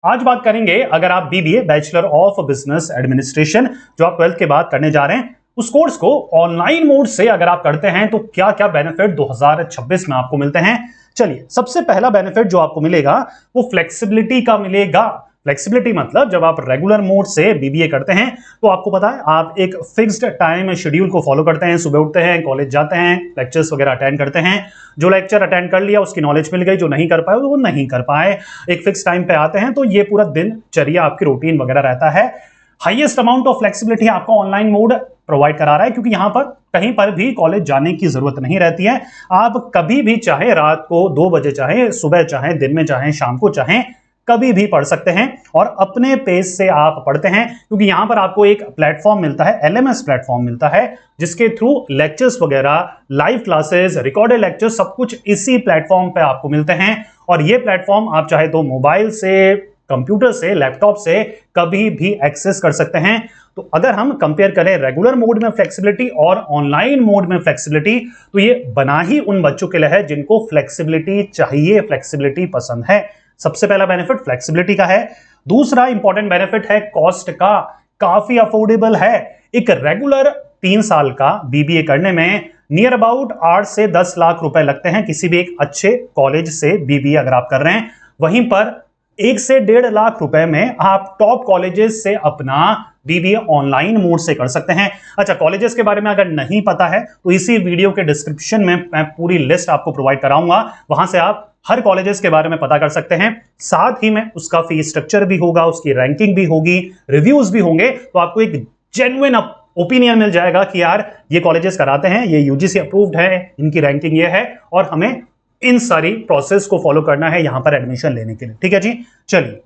आज बात करेंगे अगर आप BBA bachelor of business administration जो आप 12th के बाद करने जा रहे हैं उस कोर्स को ऑनलाइन मोड से अगर आप करते हैं तो क्या क्या बेनिफिट 2026 में आपको मिलते हैं। चलिए, सबसे पहला बेनिफिट जो आपको मिलेगा वो फ्लेक्सिबिलिटी का मिलेगा। फ्लेक्सिबिलिटी मतलब जब आप रेगुलर मोड से बीबीए करते हैं तो आपको पता है आप एक फिक्स्ड टाइम शेड्यूल को फॉलो करते हैं, सुबह उठते हैं, कॉलेज जाते हैं, लेक्चर्स वगैरह अटेंड करते हैं। जो लेक्चर अटेंड कर लिया उसकी नॉलेज मिल गई, जो नहीं कर पाए वो नहीं कर पाए, एक फिक्स टाइम पे आते हैं। तो ये पूरा दिनचर्या आपकी रूटीन वगैरह रहता है। हाईएस्ट अमाउंट ऑफ फ्लेक्सिबिलिटी आपको ऑनलाइन मोड प्रोवाइड करा रहा है क्योंकि यहां पर कहीं पर भी कॉलेज जाने की जरूरत नहीं रहती है। आप कभी भी चाहे रात को 2 बजे, चाहे सुबह, चाहे दिन में, चाहे शाम को, चाहे कभी भी पढ़ सकते हैं और अपने पेज से आप पढ़ते हैं क्योंकि यहां पर आपको एक प्लेटफॉर्म मिलता है, एलएमएस प्लेटफॉर्म मिलता है, जिसके थ्रू लेक्चर्स वगैरह, लाइव क्लासेस, रिकॉर्डेड लेक्चर्स सब कुछ इसी प्लेटफॉर्म पे आपको मिलते हैं। और ये प्लेटफॉर्म आप चाहे तो मोबाइल से, कंप्यूटर से, लैपटॉप से कभी भी एक्सेस कर सकते हैं। तो अगर हम कंपेयर करें रेगुलर मोड में फ्लेक्सिबिलिटी और ऑनलाइन मोड में फ्लेक्सिबिलिटी, तो ये बना ही उन बच्चों के लिए है जिनको फ्लेक्सिबिलिटी चाहिए, फ्लेक्सिबिलिटी पसंद है। सबसे पहला बेनिफिट फ्लेक्सिबिलिटी का है। दूसरा इंपॉर्टेंट बेनिफिट है कॉस्ट का, काफी अफोर्डेबल है। एक रेगुलर 3 साल का बीबीए करने में नियर अबाउट 8 से 10 लाख रुपए लगते हैं किसी भी एक अच्छे कॉलेज से बीबीए अगर आप कर रहे हैं। वहीं पर 1 से 1.5 लाख रुपए में आप टॉप कॉलेजेस से अपना बीबीए ऑनलाइन मोड से कर सकते हैं। अच्छा, कॉलेजेस के बारे में अगर नहीं पता है तो इसी वीडियो के डिस्क्रिप्शन में मैं पूरी लिस्ट आपको प्रोवाइड कराऊंगा, वहां से आप हर कॉलेजेस के बारे में पता कर सकते हैं। साथ ही में उसका फी स्ट्रक्चर भी होगा, उसकी रैंकिंग भी होगी, रिव्यूज भी होंगे, तो आपको एक जेन्युइन ओपिनियन मिल जाएगा कि यार ये कॉलेजेस कराते हैं, ये यूजीसी अप्रूव्ड है, इनकी रैंकिंग ये है और हमें इन सारी प्रोसेस को फॉलो करना है यहां पर एडमिशन लेने के लिए। ठीक है जी, चलिए।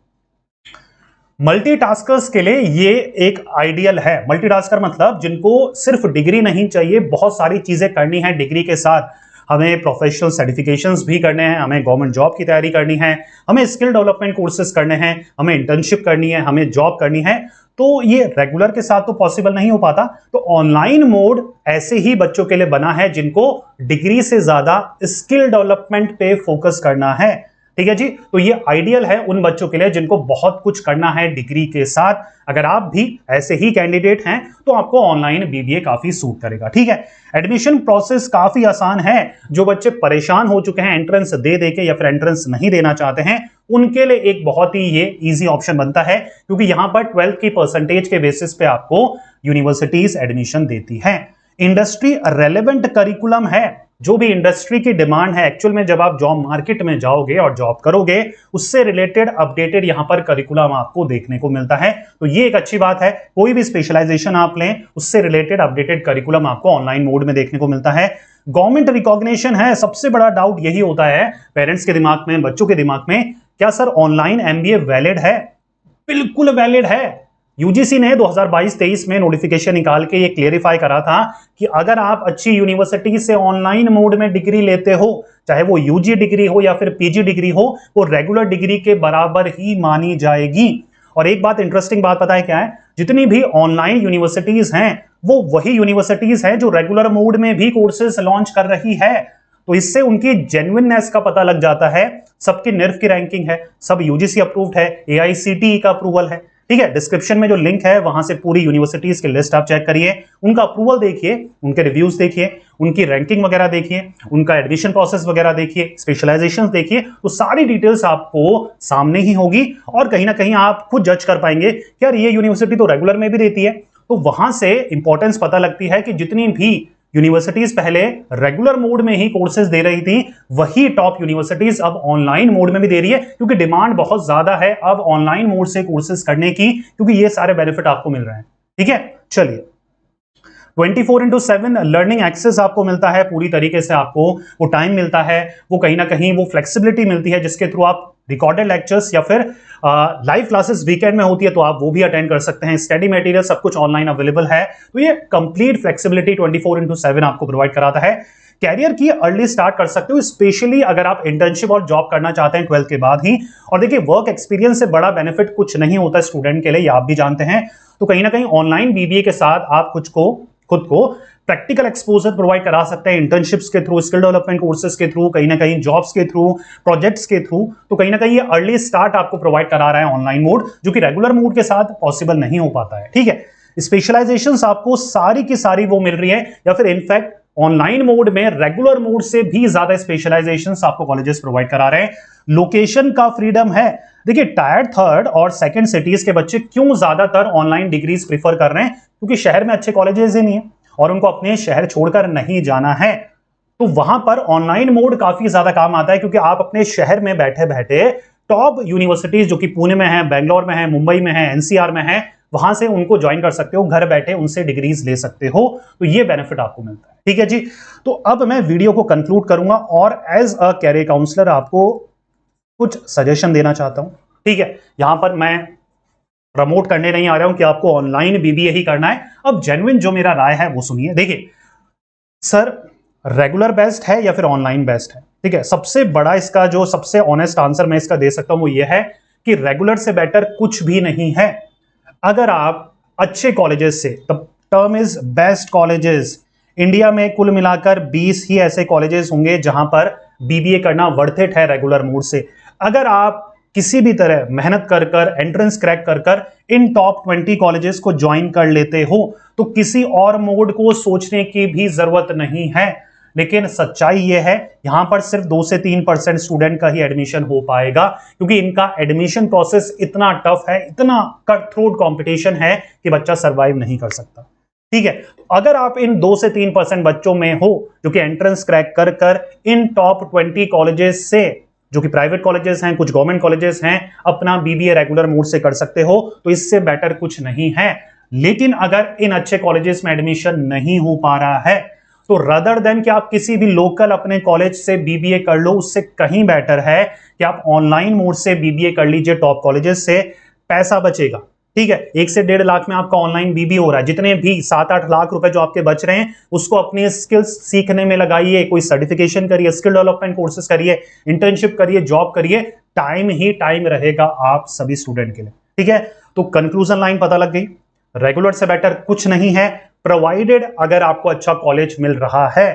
मल्टीटास्कर्स के लिए ये एक आइडियल है। मल्टीटास्कर मतलब जिनको सिर्फ डिग्री नहीं चाहिए, बहुत सारी चीजें करनी है डिग्री के साथ। हमें प्रोफेशनल सर्टिफिकेशंस भी करने हैं, हमें गवर्नमेंट जॉब की तैयारी करनी है, हमें स्किल डेवलपमेंट कोर्सेज करने हैं, हमें इंटर्नशिप करनी है, हमें जॉब करनी है। तो ये रेगुलर के साथ तो पॉसिबल नहीं हो पाता। तो ऑनलाइन मोड ऐसे ही बच्चों के लिए बना है जिनको डिग्री से ज्यादा स्किल डेवलपमेंट पे फोकस करना है। ठीक है जी, तो ये आइडियल है उन बच्चों के लिए जिनको बहुत कुछ करना है डिग्री के साथ। अगर आप भी ऐसे ही कैंडिडेट हैं तो आपको ऑनलाइन बीबीए काफी सूट करेगा। ठीक है, एडमिशन प्रोसेस काफी आसान है। जो बच्चे परेशान हो चुके हैं एंट्रेंस दे देके या फिर एंट्रेंस नहीं देना चाहते हैं, उनके लिए एक बहुत ही ये इजी ऑप्शन बनता है क्योंकि यहां पर 12th की परसेंटेज के बेसिस पे आपको यूनिवर्सिटीज एडमिशन देती है। इंडस्ट्री रेलेवेंट करिकुलम है। जो भी इंडस्ट्री की डिमांड है, एक्चुअल में जब आप जॉब मार्केट में जाओगे और जॉब करोगे, उससे रिलेटेड अपडेटेड यहां पर करिकुलम आपको देखने को मिलता है। तो ये एक अच्छी बात है। कोई भी स्पेशलाइजेशन आप लें, उससे रिलेटेड अपडेटेड करिकुलम आपको ऑनलाइन मोड में देखने को मिलता है। गवर्नमेंट रिकॉग्निशन है। सबसे बड़ा डाउट यही होता है पेरेंट्स के दिमाग में, बच्चों के दिमाग में, क्या सर ऑनलाइन एमबीए वैलिड है? बिल्कुल वैलिड है। यूजीसी ने 2022-23 में नोटिफिकेशन निकाल के ये क्लियरिफाई करा था कि अगर आप अच्छी यूनिवर्सिटी से ऑनलाइन मोड में डिग्री लेते हो, चाहे वो यूजी डिग्री हो या फिर पीजी डिग्री हो, वो रेगुलर डिग्री के बराबर ही मानी जाएगी। और एक बात, इंटरेस्टिंग बात पता है क्या है? जितनी भी ऑनलाइन यूनिवर्सिटीज हैं वो वही यूनिवर्सिटीज हैं जो रेगुलर मोड में भी कोर्सेज लॉन्च कर रही है। तो इससे उनकी जेन्युइननेस का पता लग जाता है। सबकी NERF की रैंकिंग है, सब यूजीसी अप्रूव्ड है, AICTE का अप्रूवल है। ठीक है, डिस्क्रिप्शन में जो लिंक है वहां से पूरी यूनिवर्सिटीज की लिस्ट आप चेक करिए, उनका अप्रूवल देखिए, उनके रिव्यूज देखिए, उनकी रैंकिंग वगैरह देखिए, उनका एडमिशन प्रोसेस वगैरह देखिए, स्पेशलाइजेशंस देखिए। तो सारी डिटेल्स आपको सामने ही होगी और कहीं ना कहीं आप खुद जज कर पाएंगे कि यार ये यूनिवर्सिटी तो रेगुलर में भी देती है। तो वहां से इंपॉर्टेंस पता लगती है कि जितनी भी यूनिवर्सिटीज पहले रेगुलर मोड में ही कोर्सेज दे रही थी, वही टॉप यूनिवर्सिटीज अब ऑनलाइन मोड में भी दे रही है क्योंकि डिमांड बहुत ज्यादा है अब ऑनलाइन मोड से कोर्सेज करने की, क्योंकि ये सारे बेनिफिट आपको मिल रहे हैं। ठीक है, चलिए। 24/7 लर्निंग एक्सेस आपको मिलता है, पूरी तरीके से आपको वो टाइम मिलता है, वो कहीं ना कहीं वो फ्लेक्सिबिलिटी मिलती है जिसके थ्रू आप रिकॉर्डेड लेक्चर्स या फिर लाइव क्लासेस वीकेंड में होती है तो आप वो भी अटेंड कर सकते हैं। स्टडी मटेरियल सब कुछ ऑनलाइन अवेलेबल है। तो ये कंप्लीट फ्लेक्सिबिलिटी 24/7 आपको प्रोवाइड कराता है। कैरियर की अर्ली स्टार्ट कर सकते हो, स्पेशली अगर आप इंटर्नशिप और जॉब करना चाहते हैं 12th के बाद ही। और देखिए, वर्क एक्सपीरियंस से बड़ा बेनिफिट कुछ नहीं होता स्टूडेंट के लिए, ये आप भी जानते हैं। तो कहीं ना कहीं ऑनलाइन बीबीए के साथ आप खुद को प्रैक्टिकल एक्सपोजर प्रोवाइड करा सकते हैं इंटर्नशिप्स के थ्रू, स्किल डेवलपमेंट कोर्सेज के थ्रू, कहीं ना कहीं जॉब्स के थ्रू, प्रोजेक्ट्स के थ्रू। तो कहीं ना कहीं ये अर्ली स्टार्ट आपको प्रोवाइड करा रहा है ऑनलाइन मोड, जो कि रेगुलर मोड के साथ पॉसिबल नहीं हो पाता है। ठीक है, स्पेशलाइजेशंस आपको सारी की सारी वो मिल रही है, या फिर इनफैक्ट ऑनलाइन मोड में रेगुलर मोड से भी ज्यादा स्पेशलाइजेशंस आपको कॉलेजेस प्रोवाइड करा रहे हैं। लोकेशन का फ्रीडम है। देखिए, टायर 3rd और 2nd सिटीज के बच्चे क्यों ज्यादातर ऑनलाइन डिग्रीज प्रीफर कर रहे हैं? क्योंकि शहर में अच्छे कॉलेजेस ही नहीं है और उनको अपने शहर छोड़कर नहीं जाना है। तो वहां पर ऑनलाइन मोड काफी ज्यादा काम आता है, क्योंकि आप अपने शहर में बैठे बैठे टॉप यूनिवर्सिटीज जो कि पुणे में है, बेंगलोर में है, मुंबई में है, एनसीआर में है, वहां से उनको ज्वाइन कर सकते हो, घर बैठे उनसे डिग्रीज ले सकते हो। तो ये बेनिफिट आपको मिलता है। ठीक है जी, तो अब मैं वीडियो को कंक्लूड करूंगा और एज अ कैरियर काउंसलर आपको कुछ सजेशन देना चाहता हूं। ठीक है, यहां पर मैं प्रमोट करने नहीं आ रहा हूं कि आपको ऑनलाइन बीबीए ही करना है। अब जेन्युइन जो मेरा राय है वो सुनिए। देखिए सर, रेगुलर बेस्ट है या फिर ऑनलाइन बेस्ट है? ठीक है, सबसे बड़ा इसका जो सबसे ऑनेस्ट आंसर मैं इसका दे सकता हूं वो ये है कि रेगुलर से बेटर कुछ भी नहीं है। अगर आप अच्छे कॉलेजेस से, term is best colleges, India में कुल मिलाकर 20 ही ऐसे कॉलेजेस होंगे जहां पर बीबीए करना वर्थ इट है रेगुलर मोड से। अगर आप किसी भी तरह मेहनत कर कर, एंट्रेंस क्रैक कर कर इन टॉप 20 कॉलेजेस को ज्वाइन कर लेते हो तो किसी और मोड को सोचने की भी जरूरत नहीं है। लेकिन सच्चाई यह है, यहां पर सिर्फ 2 से 3% स्टूडेंट का ही एडमिशन हो पाएगा, क्योंकि इनका एडमिशन प्रोसेस इतना टफ है, इतना कट थ्रोट कंपटीशन है कि बच्चा सरवाइव नहीं कर सकता। ठीक है, अगर आप इन 2 से 3% बच्चों में हो जो कि एंट्रेंस क्रैक कर कर इन टॉप 20 कॉलेजेस से, जो कि प्राइवेट कॉलेजेस हैं, कुछ गवर्नमेंट कॉलेजेस हैं, अपना बीबीए रेगुलर मोड से कर सकते हो, तो इससे बेटर कुछ नहीं है। लेकिन अगर इन अच्छे कॉलेजेस में एडमिशन नहीं हो पा रहा है तो रदर देन कि आप किसी भी लोकल अपने कॉलेज से बीबीए कर लो, उससे कहीं बेटर है कि आप ऑनलाइन मोड से बीबीए कर लीजिए टॉप कॉलेजेस से। पैसा बचेगा। ठीक है, 1 से 1.5 लाख में आपका ऑनलाइन बीबीए हो रहा है। जितने भी 7-8 लाख रुपए जो आपके बच रहे हैं उसको अपनी स्किल्स सीखने में लगाइए, कोई सर्टिफिकेशन करिए, स्किल डेवलपमेंट कोर्सेज करिए, इंटर्नशिप करिए, जॉब करिए। टाइम ही टाइम रहेगा आप सभी स्टूडेंट के लिए। ठीक है, तो कंक्लूजन लाइन पता लग गई, रेगुलर से बेटर कुछ नहीं है, प्रोवाइडेड अगर आपको अच्छा कॉलेज मिल रहा है।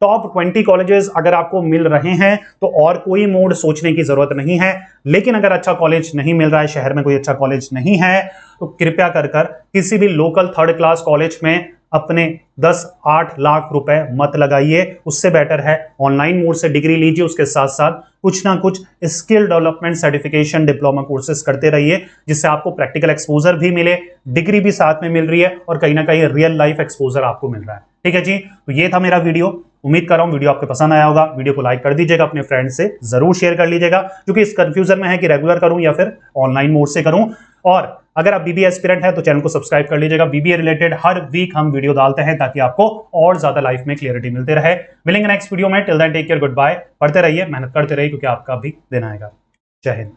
टॉप 20 कॉलेजेस अगर आपको मिल रहे हैं तो और कोई मोड सोचने की जरूरत नहीं है। लेकिन अगर अच्छा कॉलेज नहीं मिल रहा है, शहर में कोई अच्छा कॉलेज नहीं है, तो कृपया कर किसी भी लोकल 3rd क्लास कॉलेज में अपने 10-8 लाख रुपए मत लगाइए। उससे बेटर है ऑनलाइन मोड से डिग्री लीजिए, उसके साथ साथ कुछ ना कुछ skill development, certification, diploma courses करते रहिए, जिससे आपको प्रैक्टिकल एक्सपोजर भी मिले, डिग्री भी साथ में मिल रही है और कहीं ना कहीं रियल लाइफ एक्सपोजर आपको मिल रहा है। ठीक है जी, तो ये था मेरा वीडियो। उम्मीद कर रहा हूं वीडियो आपको पसंद आया होगा। वीडियो को लाइक कर दीजिएगा, अपने फ्रेंड से जरूर शेयर कर लीजिएगा, क्योंकि इस कंफ्यूजन में है कि रेगुलर करूं या फिर ऑनलाइन मोड से करूं। और अगर आप बीबीए एस्पिरेंट है तो चैनल को सब्सक्राइब कर लीजिएगा। बीबीए रिलेटेड हर वीक हम वीडियो डालते हैं ताकि आपको और ज्यादा लाइफ में क्लियरिटी मिलते रहे। मिलेंगे नेक्स्ट वीडियो में। Till then take care, goodbye. पढ़ते रहिए, मेहनत करते रहिए, क्योंकि आपका भी दिन आएगा। जय हिंद।